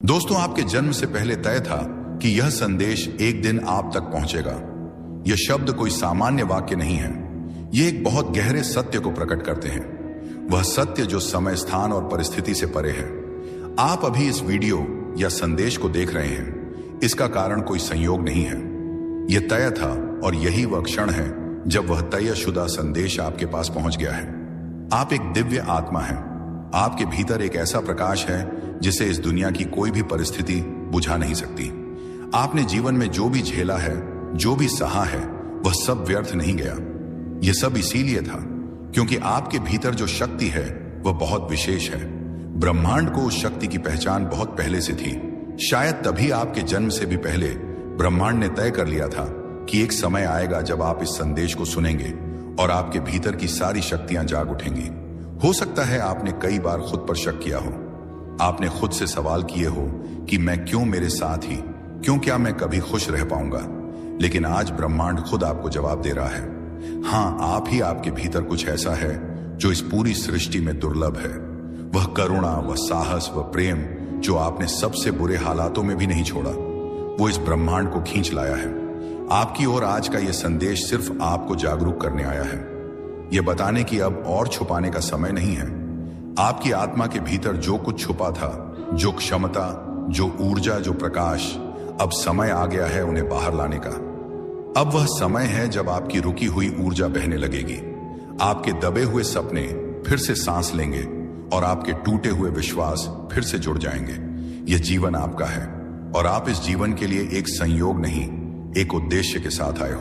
दोस्तों, आपके जन्म से पहले तय था कि यह संदेश एक दिन आप तक पहुंचेगा। यह शब्द कोई सामान्य वाक्य नहीं है। ये एक बहुत गहरे सत्य को प्रकट करते हैं, वह सत्य जो समय, स्थान और परिस्थिति से परे है। आप अभी इस वीडियो या संदेश को देख रहे हैं, इसका कारण कोई संयोग नहीं है। यह तय था और यही वह क्षण है जब वह तयशुदा संदेश आपके पास पहुंच गया है। आप एक दिव्य आत्मा हैं। आपके भीतर एक ऐसा प्रकाश है जिसे इस दुनिया की कोई भी परिस्थिति बुझा नहीं सकती। आपने जीवन में जो भी झेला है, जो भी सहा है, वह सब व्यर्थ नहीं गया। यह सब इसीलिए था क्योंकि आपके भीतर जो शक्ति है वह बहुत विशेष है। ब्रह्मांड को उस शक्ति की पहचान बहुत पहले से थी। शायद तभी आपके जन्म से भी पहले ब्रह्मांड ने तय कर लिया था कि एक समय आएगा जब आप इस संदेश को सुनेंगे और आपके भीतर की सारी शक्तियां जाग उठेंगी। हो सकता है आपने कई बार खुद पर शक किया हो। आपने खुद से सवाल किए हो कि मैं क्यों मेरे साथ ही, क्यों, क्या मैं कभी खुश रह पाऊंगा? लेकिन आज ब्रह्मांड खुद आपको जवाब दे रहा है। हाँ, आप ही, आपके भीतर कुछ ऐसा है जो इस पूरी सृष्टि में दुर्लभ है। वह करुणा, वह साहस, वह प्रेम जो आपने सबसे बुरे हालातों में भी नहीं छोड़ा, वो इस ब्रह्मांड को खींच लाया है। आपकी ओर आज का यह संदेश सिर्फ आपको जागरूक करने आया है, यह बताने की अब और छुपाने का समय नहीं है। आपकी आत्मा के भीतर जो कुछ छुपा था, जो क्षमता, जो ऊर्जा, जो प्रकाश, अब समय आ गया है उन्हें बाहर लाने का। अब वह समय है जब आपकी रुकी हुई ऊर्जा बहने लगेगी। आपके दबे हुए सपने फिर से सांस लेंगे और आपके टूटे हुए विश्वास फिर से जुड़ जाएंगे। यह जीवन आपका है और आप इस जीवन के लिए एक संयोग नहीं, एक उद्देश्य के साथ आए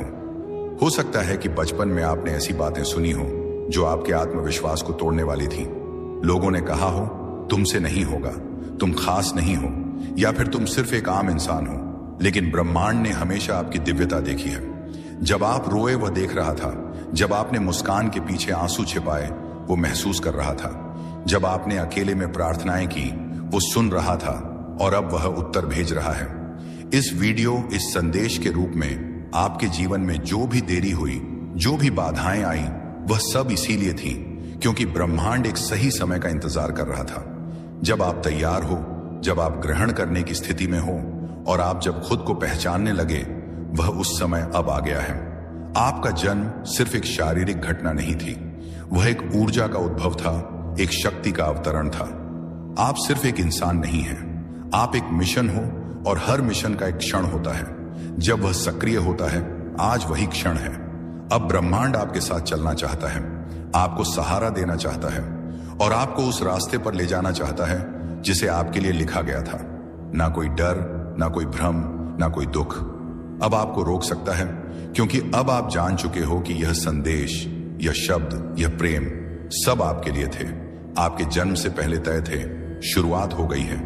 हो सकता है कि बचपन में आपने ऐसी बातें सुनी हो जो आपके आत्मविश्वास को तोड़ने वाली थी। लोगों ने कहा हो, तुमसे नहीं होगा, तुम खास नहीं हो, या फिर तुम सिर्फ एक आम इंसान हो। लेकिन ब्रह्मांड ने हमेशा आपकी दिव्यता देखी है। जब आप रोए वह देख रहा था, जब आपने मुस्कान के पीछे आंसू छिपाए वो महसूस कर रहा था, जब आपने अकेले में प्रार्थनाएं की वो सुन रहा था, और अब वह उत्तर भेज रहा है। इस वीडियो, इस संदेश के रूप में आपके जीवन में जो भी देरी हुई, जो भी बाधाएं आई, वह सब इसीलिए थी क्योंकि ब्रह्मांड एक सही समय का इंतजार कर रहा था। जब आप तैयार हो, जब आप ग्रहण करने की स्थिति में हो और आप जब खुद को पहचानने लगे, वह उस समय अब आ गया है। आपका जन्म सिर्फ एक शारीरिक घटना नहीं थी, वह एक ऊर्जा का उद्भव था, एक शक्ति का अवतरण था। आप सिर्फ एक इंसान नहीं हैं, आप एक मिशन हो, और हर मिशन का एक क्षण होता है जब वह सक्रिय होता है। आज वही क्षण है। अब ब्रह्मांड आपके साथ चलना चाहता है, आपको सहारा देना चाहता है और आपको उस रास्ते पर ले जाना चाहता है जिसे आपके लिए लिखा गया था। ना कोई डर, ना कोई भ्रम, ना कोई दुख अब आपको रोक सकता है, क्योंकि अब आप जान चुके हो कि यह संदेश, यह शब्द, यह प्रेम सब आपके लिए थे। आपके जन्म से पहले तय थे। शुरुआत हो गई है।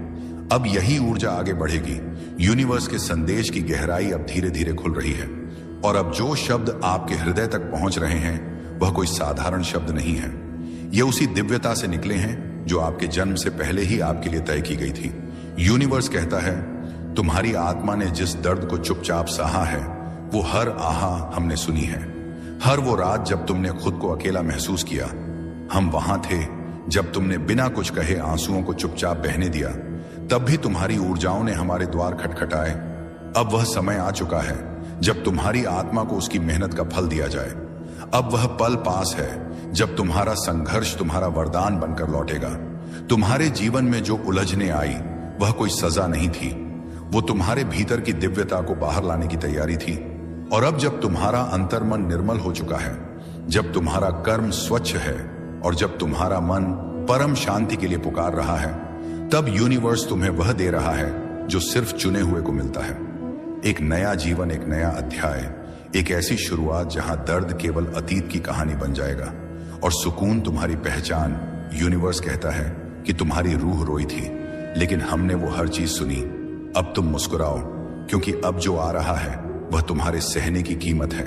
अब यही ऊर्जा आगे बढ़ेगी। यूनिवर्स के संदेश की गहराई अब धीरे धीरे खुल रही है, और अब जो शब्द आपके हृदय तक पहुंच रहे हैं वह कोई साधारण शब्द नहीं है। ये उसी दिव्यता से निकले हैं जो आपके जन्म से पहले ही आपके लिए तय की गई थी। यूनिवर्स कहता है, तुम्हारी आत्मा ने जिस दर्द को चुपचाप सहा है, वो हर आहा हमने सुनी है। हर वो रात जब तुमने खुद को अकेला महसूस किया, हम वहां थे। जब तुमने बिना कुछ कहे आंसुओं को चुपचाप बहने दिया, तब भी तुम्हारी ऊर्जाओं ने हमारे द्वार खटखटाए। अब वह समय आ चुका है जब तुम्हारी आत्मा को उसकी मेहनत का फल दिया जाए। अब वह पल पास है जब तुम्हारा संघर्ष तुम्हारा वरदान बनकर लौटेगा। तुम्हारे जीवन में जो उलझने आई वह कोई सजा नहीं थी, वो तुम्हारे भीतर की दिव्यता को बाहर लाने की तैयारी थी। और अब जब तुम्हारा अंतर्मन निर्मल हो चुका है, जब तुम्हारा कर्म स्वच्छ है और जब तुम्हारा मन परम शांति के लिए पुकार रहा है, तब यूनिवर्स तुम्हें वह दे रहा है जो सिर्फ चुने हुए को मिलता है। एक नया जीवन, एक नया अध्याय, एक ऐसी शुरुआत जहां दर्द केवल अतीत की कहानी बन जाएगा और सुकून तुम्हारी पहचान। यूनिवर्स कहता है कि तुम्हारी रूह रोई थी, लेकिन हमने वो हर चीज सुनी। अब तुम मुस्कुराओ, क्योंकि अब जो आ रहा है वह तुम्हारे सहने की कीमत है,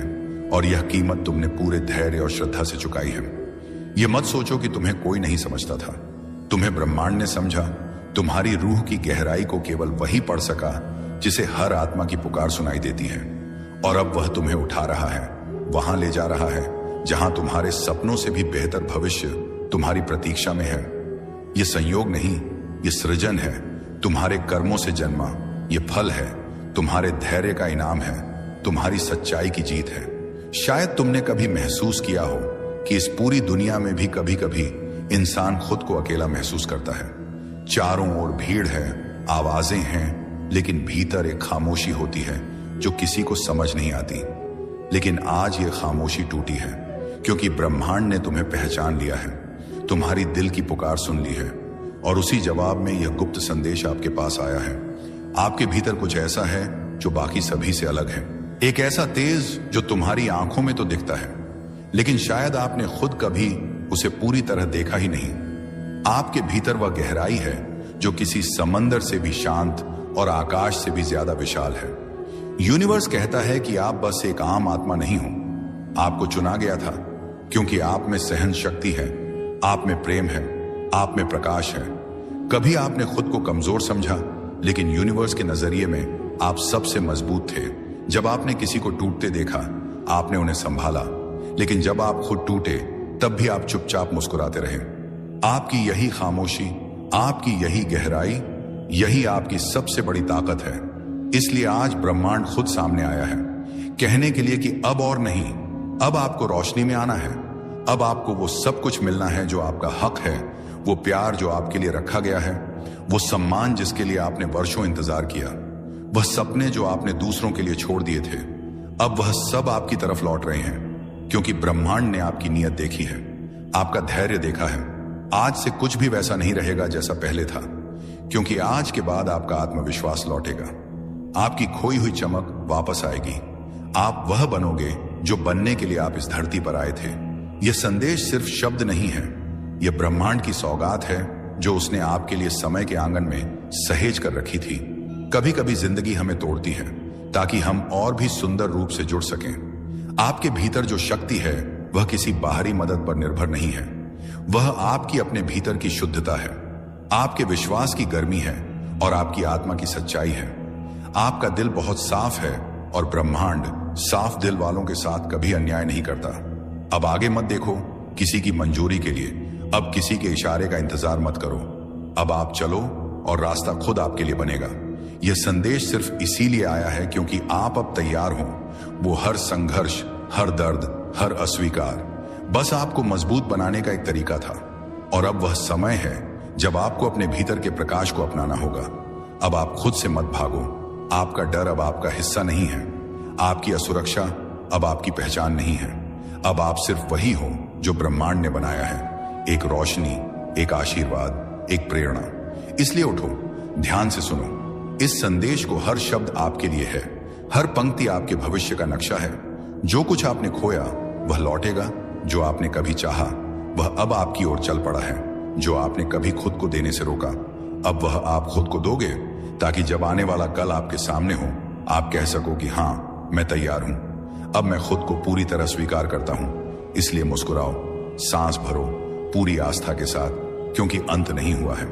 और यह कीमत तुमने पूरे धैर्य और श्रद्धा से चुकाई है। यह मत सोचो कि तुम्हें कोई नहीं समझता था। तुम्हें ब्रह्मांड ने समझा। तुम्हारी रूह की गहराई को केवल वही पढ़ सका जिसे हर आत्मा की पुकार सुनाई देती है, और अब वह तुम्हें उठा रहा है, वहां ले जा रहा है जहां तुम्हारे सपनों से भी बेहतर भविष्य तुम्हारी प्रतीक्षा में है। यह संयोग नहीं, यह सृजन है। तुम्हारे कर्मों से जन्मा ये फल है, तुम्हारे धैर्य का इनाम है, तुम्हारी सच्चाई की जीत है। शायद तुमने कभी महसूस किया हो कि इस पूरी दुनिया में भी कभी कभी इंसान खुद को अकेला महसूस करता है। चारों ओर भीड़ है, आवाजें हैं, लेकिन भीतर एक खामोशी होती है जो किसी को समझ नहीं आती। लेकिन आज ये खामोशी टूटी है क्योंकि ब्रह्मांड ने तुम्हें पहचान लिया है, तुम्हारी दिल की पुकार सुन ली है और उसी जवाब में यह गुप्त संदेश आपके पास आया है। आपके भीतर कुछ ऐसा है जो बाकी सभी से अलग है, एक ऐसा तेज जो तुम्हारी आंखों में तो दिखता है लेकिन शायद आपने खुद कभी उसे पूरी तरह देखा ही नहीं। आपके भीतर वह गहराई है जो किसी समंदर से भी शांत और आकाश से भी ज्यादा विशाल है। यूनिवर्स कहता है कि आप बस एक आम आत्मा नहीं हो, आपको चुना गया था क्योंकि आप में सहन शक्ति है, आप में प्रेम है, आप में प्रकाश है। कभी आपने खुद को कमजोर समझा, लेकिन यूनिवर्स के नजरिए में आप सबसे मजबूत थे। जब आपने किसी को टूटते देखा, आपने उन्हें संभाला, लेकिन जब आप खुद टूटे तब भी आप चुपचाप मुस्कुराते रहे। आपकी यही खामोशी, आपकी यही गहराई, यही आपकी सबसे बड़ी ताकत है। इसलिए आज ब्रह्मांड खुद सामने आया है कहने के लिए कि अब और नहीं, अब आपको रोशनी में आना है। अब आपको वो सब कुछ मिलना है जो आपका हक है, वो प्यार जो आपके लिए रखा गया है, वो सम्मान जिसके लिए आपने वर्षों इंतजार किया, वह सपने जो आपने दूसरों के लिए छोड़ दिए थे। अब वह सब आपकी तरफ लौट रहे हैं क्योंकि ब्रह्मांड ने आपकी नीयत देखी है, आपका धैर्य देखा है। आज से कुछ भी वैसा नहीं रहेगा जैसा पहले था, क्योंकि आज के बाद आपका आत्मविश्वास लौटेगा, आपकी खोई हुई चमक वापस आएगी। आप वह बनोगे जो बनने के लिए आप इस धरती पर आए थे। यह संदेश सिर्फ शब्द नहीं है, यह ब्रह्मांड की सौगात है जो उसने आपके लिए समय के आंगन में सहेज कर रखी थी। कभी कभी जिंदगी हमें तोड़ती है ताकि हम और भी सुंदर रूप से जुड़ सकें। आपके भीतर जो शक्ति है वह किसी बाहरी मदद पर निर्भर नहीं है, वह आपकी अपने भीतर की शुद्धता है, आपके विश्वास की गर्मी है और आपकी आत्मा की सच्चाई है। आपका दिल बहुत साफ है और ब्रह्मांड साफ दिल वालों के साथ कभी अन्याय नहीं करता। अब आगे मत देखो किसी की मंजूरी के लिए, अब किसी के इशारे का इंतजार मत करो। अब आप चलो और रास्ता खुद आपके लिए बनेगा। यह संदेश सिर्फ इसीलिए आया है क्योंकि आप अब तैयार हो वो हर संघर्ष, हर दर्द, हर अस्वीकार बस आपको मजबूत बनाने का एक तरीका था। और अब वह समय है जब आपको अपने भीतर के प्रकाश को अपनाना होगा। अब आप खुद से मत भागो, आपका डर अब आपका हिस्सा नहीं है, आपकी असुरक्षा अब आपकी पहचान नहीं है। अब आप सिर्फ वही हो जो ब्रह्मांड ने बनाया है, एक रोशनी, एक आशीर्वाद, एक प्रेरणा। इसलिए उठो, ध्यान से सुनो, इस संदेश को हर शब्द आपके लिए है, हर पंक्ति आपके भविष्य का नक्शा है। जो कुछ आपने खोया वह लौटेगा, जो आपने कभी चाहा वह अब आपकी ओर चल पड़ा है, जो आपने कभी खुद को देने से रोका अब वह आप खुद को दोगे, ताकि जब आने वाला कल आपके सामने हो आप कह सको कि हाँ, मैं तैयार हूं, अब मैं खुद को पूरी तरह स्वीकार करता हूं। इसलिए मुस्कुराओ, सांस भरो पूरी आस्था के साथ, क्योंकि अंत नहीं हुआ है।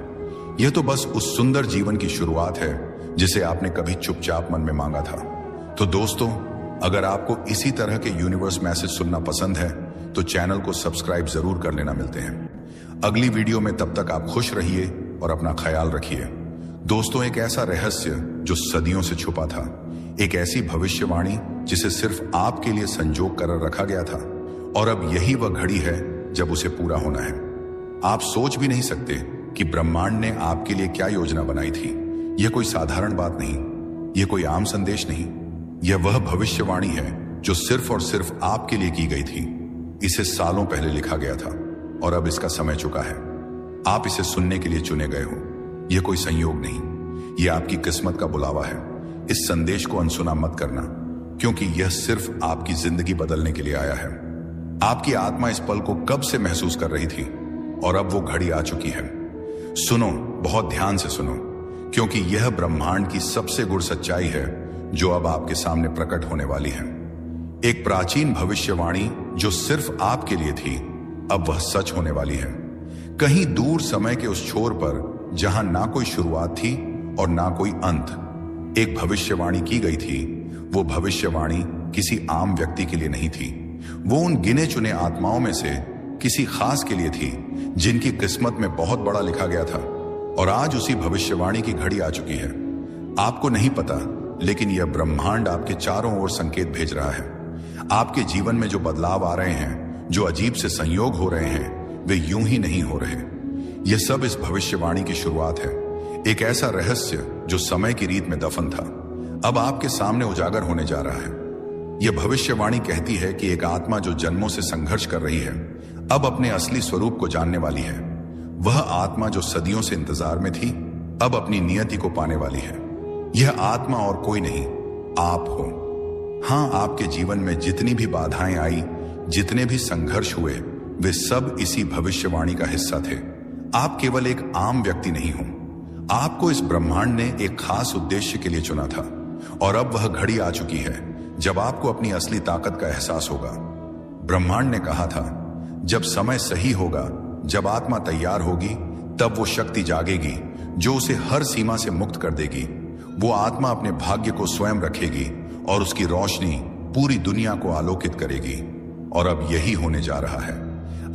यह तो बस उस सुंदर जीवन की शुरुआत है जिसे आपने कभी चुपचाप मन में मांगा था। तो दोस्तों, अगर आपको इसी तरह के यूनिवर्स मैसेज सुनना पसंद है तो चैनल को सब्सक्राइब जरूर कर लेना। मिलते हैं अगली वीडियो में, तब तक आप खुश रहिए और अपना ख्याल रखिए। दोस्तों, एक ऐसा रहस्य जो सदियों से छुपा था, एक ऐसी भविष्यवाणी जिसे सिर्फ आपके लिए संजोग कर रखा गया था, और अब यही वह घड़ी है जब उसे पूरा होना है। आप सोच भी नहीं सकते कि ब्रह्मांड ने आपके लिए क्या योजना बनाई थी। यह कोई साधारण बात नहीं, यह कोई आम संदेश नहीं, यह वह भविष्यवाणी है जो सिर्फ और सिर्फ आपके लिए की गई थी। इसे सालों पहले लिखा गया था और अब इसका समय चुका है। आप इसे सुनने के लिए चुने गए हो। यह कोई संयोग नहीं, यह आपकी किस्मत का बुलावा है। इस संदेश को अनसुना मत करना, क्योंकि यह सिर्फ आपकी जिंदगी बदलने के लिए आया है। आपकी आत्मा इस पल को कब से महसूस कर रही थी और अब वो घड़ी आ चुकी है। सुनो, बहुत ध्यान से सुनो, क्योंकि यह ब्रह्मांड की सबसे गुड़ सच्चाई है जो अब आपके सामने प्रकट होने वाली है। एक प्राचीन भविष्यवाणी जो सिर्फ आपके लिए थी, अब वह सच होने वाली है। कहीं दूर समय के उस छोर पर जहां ना कोई शुरुआत थी और ना कोई अंत, एक भविष्यवाणी की गई थी। वो भविष्यवाणी किसी आम व्यक्ति के लिए नहीं थी, वो उन गिने चुने आत्माओं में से किसी खास के लिए थी जिनकी किस्मत में बहुत बड़ा लिखा गया था। और आज उसी भविष्यवाणी की घड़ी आ चुकी है। आपको नहीं पता, लेकिन यह ब्रह्मांड आपके चारों ओर संकेत भेज रहा है। आपके जीवन में जो बदलाव आ रहे हैं, जो अजीब से संयोग हो रहे हैं, वे यूं ही नहीं हो रहे। यह सब इस भविष्यवाणी की शुरुआत है। एक ऐसा रहस्य जो समय की रीत में दफन था, अब आपके सामने उजागर होने जा रहा है। यह भविष्यवाणी कहती है कि एक आत्मा जो जन्मों से संघर्ष कर रही है, अब अपने असली स्वरूप को जानने वाली है। वह आत्मा जो सदियों से इंतजार में थी, अब अपनी नियति को पाने वाली है। यह आत्मा और कोई नहीं, आप हो। हां, आपके जीवन में जितनी भी बाधाएं आई, जितने भी संघर्ष हुए, वे सब इसी भविष्यवाणी का हिस्सा थे। आप केवल एक आम व्यक्ति नहीं हो। आपको इस ब्रह्मांड ने एक खास उद्देश्य के लिए चुना था, और अब वह घड़ी आ चुकी है जब आपको अपनी असली ताकत का एहसास होगा। ब्रह्मांड ने कहा था, जब समय सही होगा, जब आत्मा तैयार होगी, तब वो शक्ति जागेगी जो उसे हर सीमा से मुक्त कर देगी। वो आत्मा अपने भाग्य को स्वयं रखेगी और उसकी रोशनी पूरी दुनिया को आलोकित करेगी। और अब यही होने जा रहा है।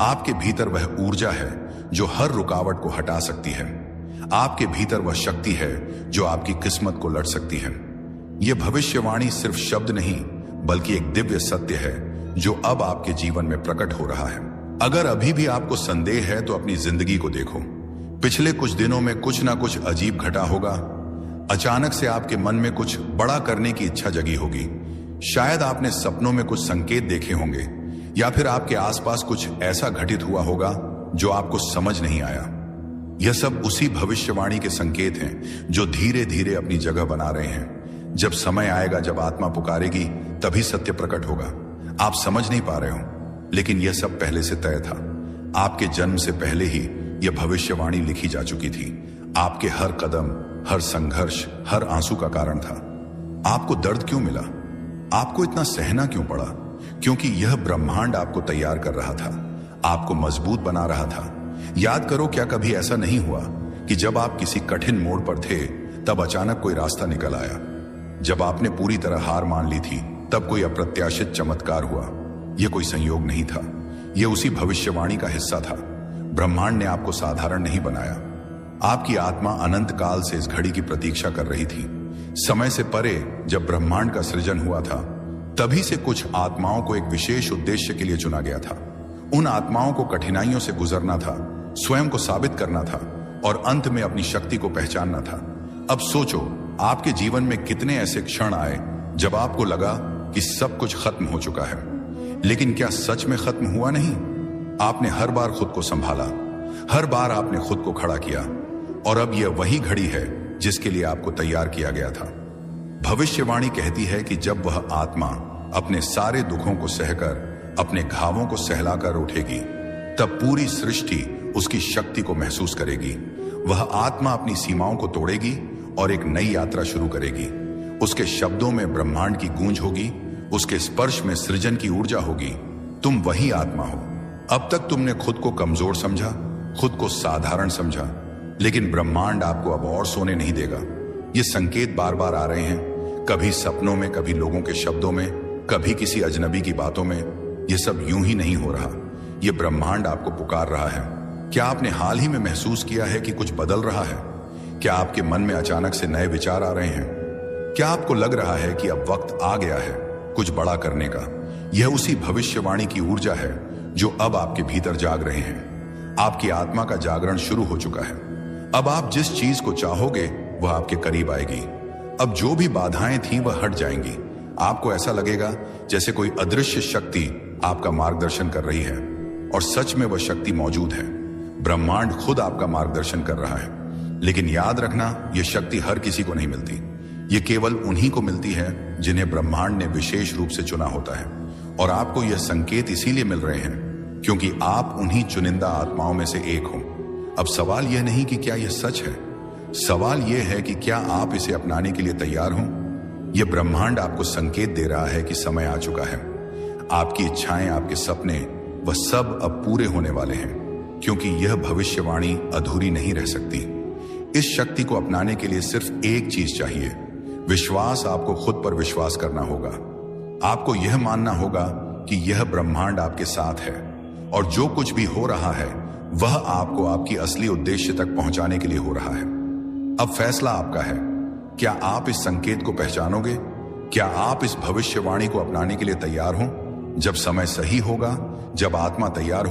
आपके भीतर वह ऊर्जा है जो हर रुकावट को हटा सकती है। आपके भीतर वह शक्ति है जो आपकी किस्मत को लड़ सकती है। यह भविष्यवाणी सिर्फ शब्द नहीं, बल्कि एक दिव्य सत्य है जो अब आपके जीवन में प्रकट हो रहा है। अगर अभी भी आपको संदेह है तो अपनी जिंदगी को देखो। पिछले कुछ दिनों में कुछ ना कुछ अजीब घटा होगा। अचानक से आपके मन में कुछ बड़ा करने की इच्छा जगी होगी। शायद आपने सपनों में कुछ संकेत देखे होंगे, या फिर आपके आसपास कुछ ऐसा घटित हुआ होगा जो आपको समझ नहीं आया। यह सब उसी भविष्यवाणी के संकेत हैं जो धीरे धीरे अपनी जगह बना रहे हैं। जब समय आएगा, जब आत्मा पुकारेगी, तभी सत्य प्रकट होगा। आप समझ नहीं पा रहे हो, लेकिन यह सब पहले से तय था। आपके जन्म से पहले ही यह भविष्यवाणी लिखी जा चुकी थी। आपके हर कदम, हर संघर्ष, हर आंसू का कारण था। आपको दर्द क्यों मिला? आपको इतना सहना क्यों पड़ा? क्योंकि यह ब्रह्मांड आपको तैयार कर रहा था, आपको मजबूत बना रहा था। याद करो, क्या कभी ऐसा नहीं हुआ कि जब आप किसी कठिन मोड़ पर थे, तब अचानक कोई रास्ता निकल आया? जब आपने पूरी तरह हार मान ली थी, तब कोई अप्रत्याशित चमत्कार हुआ। यह कोई संयोग नहीं था, यह उसी भविष्यवाणी का हिस्सा था। ब्रह्मांड ने आपको साधारण नहीं बनाया। आपकी आत्मा अनंत काल से इस घड़ी की प्रतीक्षा कर रही थी। समय से परे जब ब्रह्मांड का सृजन हुआ था, तभी से कुछ आत्माओं को एक विशेष उद्देश्य के लिए चुना गया था। उन आत्माओं को कठिनाइयों से गुजरना था, स्वयं को साबित करना था, और अंत में अपनी शक्ति को पहचानना था। अब सोचो, आपके जीवन में कितने ऐसे क्षण आए जब आपको लगा कि सब कुछ खत्म हो चुका है। लेकिन क्या सच में खत्म हुआ नहीं? आपने हर बार खुद को संभाला, हर बार आपने खुद को खड़ा किया, और अब यह वही घड़ी है जिसके लिए आपको तैयार किया गया था। भविष्यवाणी कहती है कि जब वह आत्मा अपने सारे दुखों को सहकर, अपने घावों को सहलाकर उठेगी, तब पूरी सृष्टि उसकी शक्ति को महसूस करेगी। वह आत्मा अपनी सीमाओं को तोड़ेगी और एक नई यात्रा शुरू करेगी। उसके शब्दों में ब्रह्मांड की गूंज होगी, उसके स्पर्श में सृजन की ऊर्जा होगी। तुम वही आत्मा हो। अब तक तुमने खुद को कमजोर समझा, खुद को साधारण समझा, लेकिन ब्रह्मांड आपको अब और सोने नहीं देगा। ये संकेत बार बार आ रहे हैं, कभी सपनों में, कभी लोगों के शब्दों में, कभी किसी अजनबी की बातों में। यह सब यूं ही नहीं हो रहा। यह ब्रह्मांड आपको पुकार रहा है। क्या आपने हाल ही में महसूस किया है कि कुछ बदल रहा है? क्या आपके मन में अचानक से नए विचार आ रहे हैं? क्या आपको लग रहा है कि अब वक्त आ गया है कुछ बड़ा करने का? यह उसी भविष्यवाणी की ऊर्जा है जो अब आपके भीतर जाग रहे हैं। आपकी आत्मा का जागरण शुरू हो चुका है। अब आप जिस चीज को चाहोगे वह आपके करीब आएगी। अब जो भी बाधाएं थीं वह हट जाएंगी। आपको ऐसा लगेगा जैसे कोई अदृश्य शक्ति आपका मार्गदर्शन कर रही है, और सच में वह शक्ति मौजूद है। ब्रह्मांड खुद आपका मार्गदर्शन कर रहा है। लेकिन याद रखना, यह शक्ति हर किसी को नहीं मिलती। यह केवल उन्हीं को मिलती है जिन्हें ब्रह्मांड ने विशेष रूप से चुना होता है। और आपको यह संकेत इसीलिए मिल रहे हैं क्योंकि आप उन्हीं चुनिंदा आत्माओं में से एक हो। अब सवाल यह नहीं कि क्या यह सच है, सवाल यह है कि क्या आप इसे अपनाने के लिए तैयार हो। यह ब्रह्मांड आपको संकेत दे रहा है कि समय आ चुका है। आपकी इच्छाएं, आपके सपने, वह सब अब पूरे होने वाले हैं, क्योंकि यह भविष्यवाणी अधूरी नहीं रह सकती। इस शक्ति को अपनाने के लिए सिर्फ एक चीज चाहिए, विश्वास। आपको खुद पर विश्वास करना होगा। आपको यह मानना होगा कि यह ब्रह्मांड आपके साथ है, और जो कुछ भी हो रहा है वह आपको आपकी असली उद्देश्य तक पहुंचाने के लिए हो रहा है। अब फैसला आपका है। क्या आप इस संकेत को पहचानोगे? क्या आप इस भविष्यवाणी को अपनाने के लिए तैयार हो? जब समय सही होगा, जब आत्मा तैयार